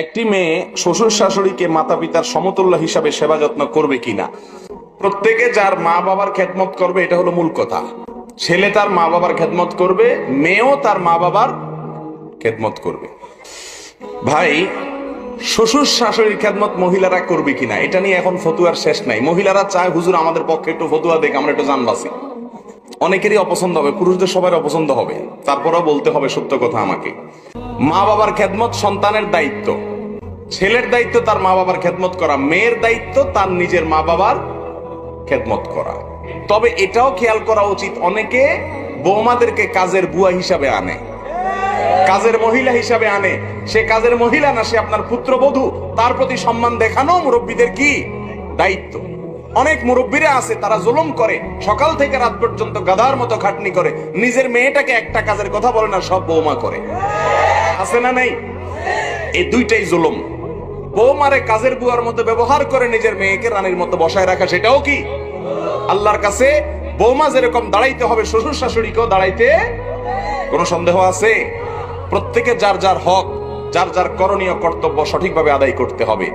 একটি মেয়ে শ্বশুর শাশুড়িকে মাতা পিতার সমতুল্য হিসাবে সেবা যত্ন করবে কিনা। প্রত্যেকে যার মা বাবার খেদমত করবে, এটা হলো মূল কথা। ছেলে তার মা বাবার খেদমত করবে, মেয়েও তার মা বাবার খেদমত করবে। ভাই, শ্বশুর শাশুড়ির খেদমত মহিলারা করবে কিনা, এটা নিয়ে এখন ফতুয়ার শেষ নাই। মহিলারা চায় হুজুর আমাদের পক্ষে একটু ফতুয়া দেখ, আমরা একটু জান বাঁচি। অনেকেরই অপছন্দ হবে, পুরুষদের সবার অপছন্দ হবে, তারপরেও বলতে হবে সত্য কথা আমাকে। মা বাবার খেদমত সন্তানের দায়িত্ব। ছেলের দায়িত্ব তার মা বাবার খেদমত করা, মেয়ের দায়িত্ব তার নিজের মা বাবার খেদমত করা। তবে এটাও খেয়াল করা উচিত, অনেকে বৌমাদেরকে কাজের বুয়া হিসাবে আনে, কাজের মহিলা হিসাবে আনে। সে কাজের মহিলা না, সে আপনার পুত্রবধূ। তার প্রতি সম্মান দেখানো মুরব্বীদের কি দায়িত্ব। অনেক মুরব্বীরা আছে, তারা জুলুম করে, সকাল থেকে রাত পর্যন্ত গাধার মতো খাটনি করে, নিজের মেয়েটাকে একটা কাজের কথা বলে না, সব বৌমা করে। আছে না নেই? এই দুইটাই জুলুম। বৌমারে কাজের বুয়ার মতো ব্যবহার করে নিজের মেয়েকে রানীর মতো বসায় রাখা, সেটাও কি আল্লাহর কাছে বৌমা যেরকম দাঁড়াইতে হবে, শ্বশুর শাশুড়িকেও দাঁড়াইতে কোনো সন্দেহ আছে? প্রত্যেকে যার যার হক, যার যার করণীয় কর্তব্য সঠিকভাবে আদায় করতে হবে।